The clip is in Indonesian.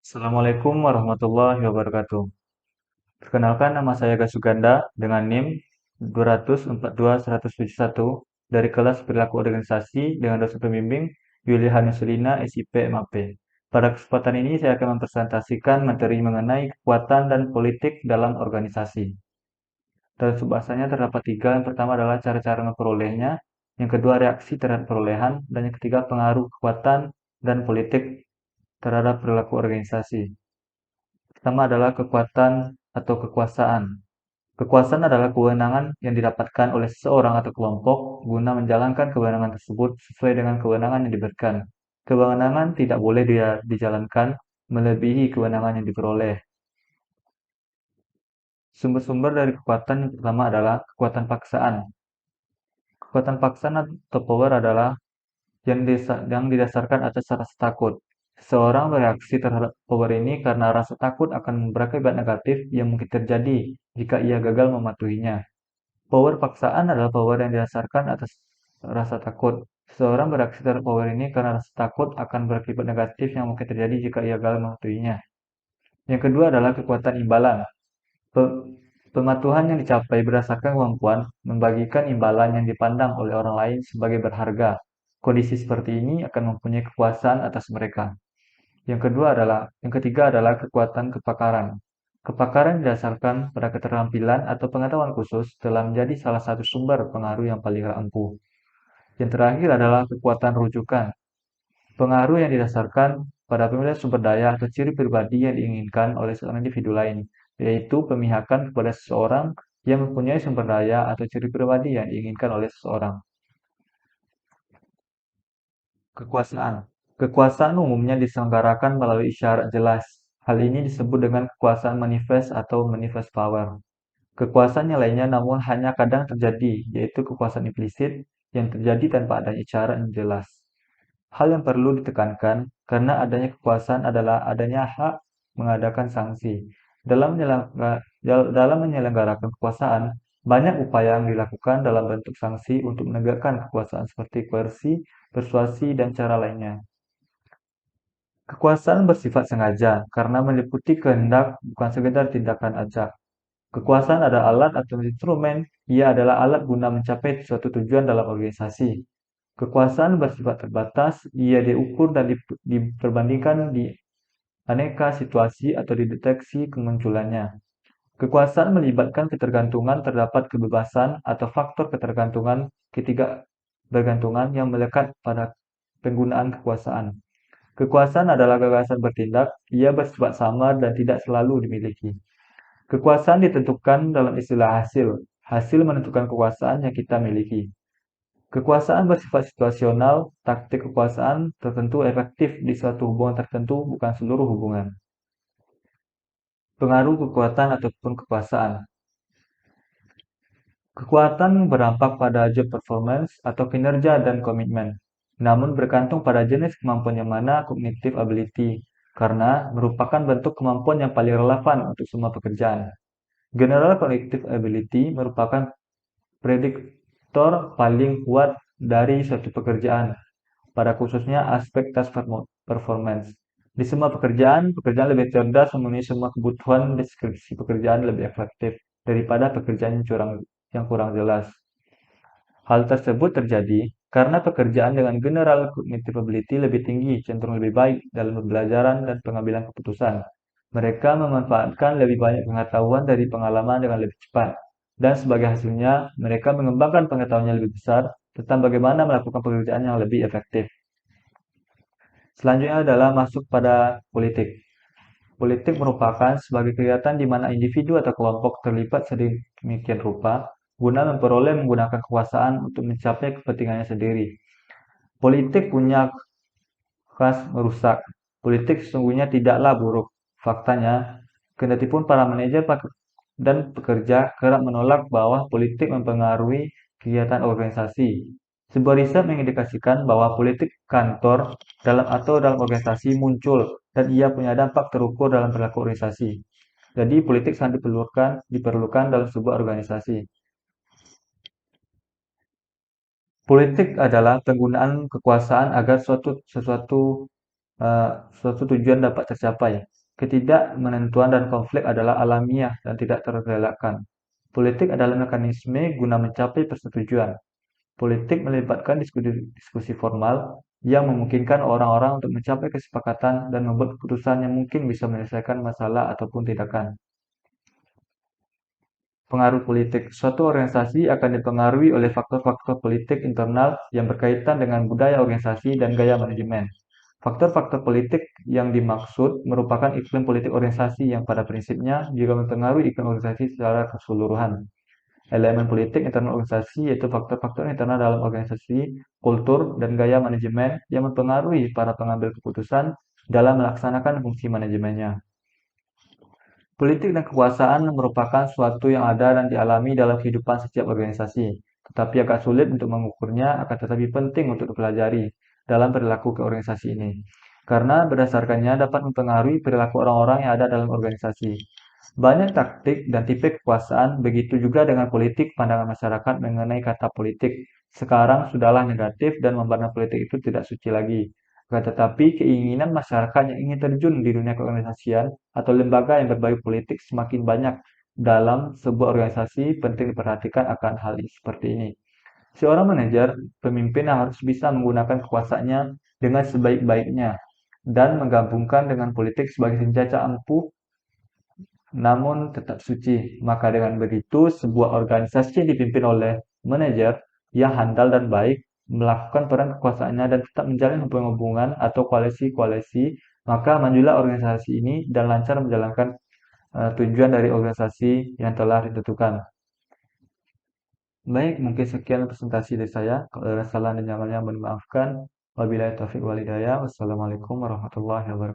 Assalamualaikum warahmatullahi wabarakatuh. Perkenalkan, nama saya Gasuganda dengan NIM 242-171 dari kelas Perilaku Organisasi dengan dosen pembimbing Yuliana Sulina, SIP, MAP. Pada kesempatan ini saya akan mempresentasikan materi mengenai kekuatan dan politik dalam organisasi. Dalam bahasanya terdapat tiga. Yang pertama adalah cara-cara memperolehnya, yang kedua reaksi terhadap perolehan, dan yang ketiga pengaruh kekuatan dan politik terhadap perilaku organisasi. Pertama adalah kekuatan atau kekuasaan. Kekuasaan adalah kewenangan yang didapatkan oleh seseorang atau kelompok guna menjalankan kewenangan tersebut sesuai dengan kewenangan yang diberikan. Kewenangan tidak boleh dijalankan melebihi kewenangan yang diperoleh. Sumber-sumber dari kekuatan yang pertama adalah kekuatan paksaan. Kekuatan paksaan atau power adalah yang didasarkan atas rasa takut. Seseorang bereaksi terhadap power ini karena rasa takut akan berakibat negatif yang mungkin terjadi jika ia gagal mematuhinya. Power paksaan adalah power yang didasarkan atas rasa takut. Seseorang bereaksi terhadap power ini karena rasa takut akan berakibat negatif yang mungkin terjadi jika ia gagal mematuhinya. Yang kedua adalah kekuatan imbalan. Pematuhan yang dicapai berdasarkan kemampuan membagikan imbalan yang dipandang oleh orang lain sebagai berharga. Kondisi seperti ini akan mempunyai kekuasaan atas mereka. Yang ketiga adalah kekuatan kepakaran. Kepakaran didasarkan pada keterampilan atau pengetahuan khusus telah menjadi salah satu sumber pengaruh yang paling ampuh. Yang terakhir adalah kekuatan rujukan. Pengaruh yang didasarkan pada pemilihan sumber daya atau ciri pribadi yang diinginkan oleh seorang individu lain, yaitu pemihakan kepada seseorang yang mempunyai sumber daya atau ciri pribadi yang diinginkan oleh seseorang. Kekuasaan. Kekuasaan umumnya diselenggarakan melalui isyarat jelas. Hal ini disebut dengan kekuasaan manifest atau manifest power. Kekuasaan yang lainnya namun hanya kadang terjadi, yaitu kekuasaan implisit yang terjadi tanpa adanya isyarat yang jelas. Hal yang perlu ditekankan karena adanya kekuasaan adalah adanya hak mengadakan sanksi. Dalam menyelenggarakan kekuasaan, banyak upaya yang dilakukan dalam bentuk sanksi untuk menegakkan kekuasaan seperti koersi, persuasi, dan cara lainnya. Kekuasaan bersifat sengaja karena meliputi kehendak bukan sekedar tindakan acak. Kekuasaan adalah alat atau instrumen, ia adalah alat guna mencapai suatu tujuan dalam organisasi. Kekuasaan bersifat terbatas, ia diukur dan diperbandingkan di aneka situasi atau dideteksi kemunculannya. Kekuasaan melibatkan ketergantungan terdapat kebebasan atau faktor ketergantungan ketiga bergantungan yang melekat pada penggunaan kekuasaan. Kekuasaan adalah gagasan bertindak, ia bersifat samar dan tidak selalu dimiliki. Kekuasaan ditentukan dalam istilah hasil. Hasil menentukan kekuasaan yang kita miliki. Kekuasaan bersifat situasional, taktik kekuasaan tertentu efektif di suatu hubungan tertentu, bukan seluruh hubungan. Pengaruh kekuatan ataupun kekuasaan. Kekuatan berdampak pada job performance atau kinerja dan komitmen, namun bergantung pada jenis kemampuan yang mana cognitive ability, karena merupakan bentuk kemampuan yang paling relevan untuk semua pekerjaan. General cognitive ability merupakan prediktor paling kuat dari suatu pekerjaan, pada khususnya aspek task performance. Di semua pekerjaan, pekerjaan lebih cerdas memenuhi semua kebutuhan deskripsi pekerjaan lebih efektif daripada pekerjaan yang kurang jelas. Hal tersebut terjadi karena pekerjaan dengan general cognitive ability lebih tinggi, cenderung lebih baik dalam pembelajaran dan pengambilan keputusan. Mereka memanfaatkan lebih banyak pengetahuan dari pengalaman dengan lebih cepat. Dan sebagai hasilnya, mereka mengembangkan pengetahuannya lebih besar tentang bagaimana melakukan pekerjaan yang lebih efektif. Selanjutnya adalah masuk pada politik. Politik merupakan sebagai kegiatan di mana individu atau kelompok terlibat sedemikian rupa guna memperoleh menggunakan kekuasaan untuk mencapai kepentingannya sendiri. Politik punya khas merusak. Politik sesungguhnya tidaklah buruk. Faktanya, kendatipun para manajer dan pekerja kerap menolak bahwa politik mempengaruhi kegiatan organisasi. Sebuah riset mengindikasikan bahwa politik kantor dalam organisasi muncul dan ia punya dampak terukur dalam perilaku organisasi. Jadi politik sangat diperlukan dalam sebuah organisasi. Politik adalah penggunaan kekuasaan agar sesuatu suatu tujuan dapat tercapai. Ketidakmenentuan dan konflik adalah alamiah dan tidak terelakkan. Politik adalah mekanisme guna mencapai persetujuan. Politik melibatkan diskusi formal yang memungkinkan orang-orang untuk mencapai kesepakatan dan membuat keputusan yang mungkin bisa menyelesaikan masalah ataupun tindakan. Pengaruh politik. Suatu organisasi akan dipengaruhi oleh faktor-faktor politik internal yang berkaitan dengan budaya organisasi dan gaya manajemen. Faktor-faktor politik yang dimaksud merupakan iklim politik organisasi yang pada prinsipnya juga mempengaruhi iklim organisasi secara keseluruhan. Elemen politik internal organisasi yaitu faktor-faktor internal dalam organisasi, kultur, dan gaya manajemen yang mempengaruhi para pengambil keputusan dalam melaksanakan fungsi manajemennya. Politik dan kekuasaan merupakan suatu yang ada dan dialami dalam kehidupan setiap organisasi, tetapi agak sulit untuk mengukurnya, akan tetapi penting untuk dipelajari dalam perilaku ke organisasi ini. Karena berdasarkannya dapat mempengaruhi perilaku orang-orang yang ada dalam organisasi. Banyak taktik dan tipe kekuasaan, begitu juga dengan politik. Pandangan masyarakat mengenai kata politik sekarang sudahlah negatif dan memandang politik itu tidak suci lagi. Akan tetapi keinginan masyarakat yang ingin terjun di dunia keorganisasian atau lembaga yang berbau politik semakin banyak dalam sebuah organisasi. Penting diperhatikan akan hal seperti ini. Seorang manajer, pemimpin harus bisa menggunakan kekuasaannya dengan sebaik-baiknya dan menggabungkan dengan politik sebagai senjata ampuh namun tetap suci. Maka dengan begitu, sebuah organisasi yang dipimpin oleh manajer yang handal dan baik melakukan peran kekuasaannya dan tetap menjalin hubungan atau koalisi-koalisi, maka majulah organisasi ini dan lancar menjalankan tujuan dari organisasi yang telah ditentukan. Baik, mungkin sekian presentasi dari saya. Kalau ada salah dan jawabannya mohon dimaafkan. Wabillahi taufiq walhidayah. Wassalamualaikum warahmatullahi wabarakatuh.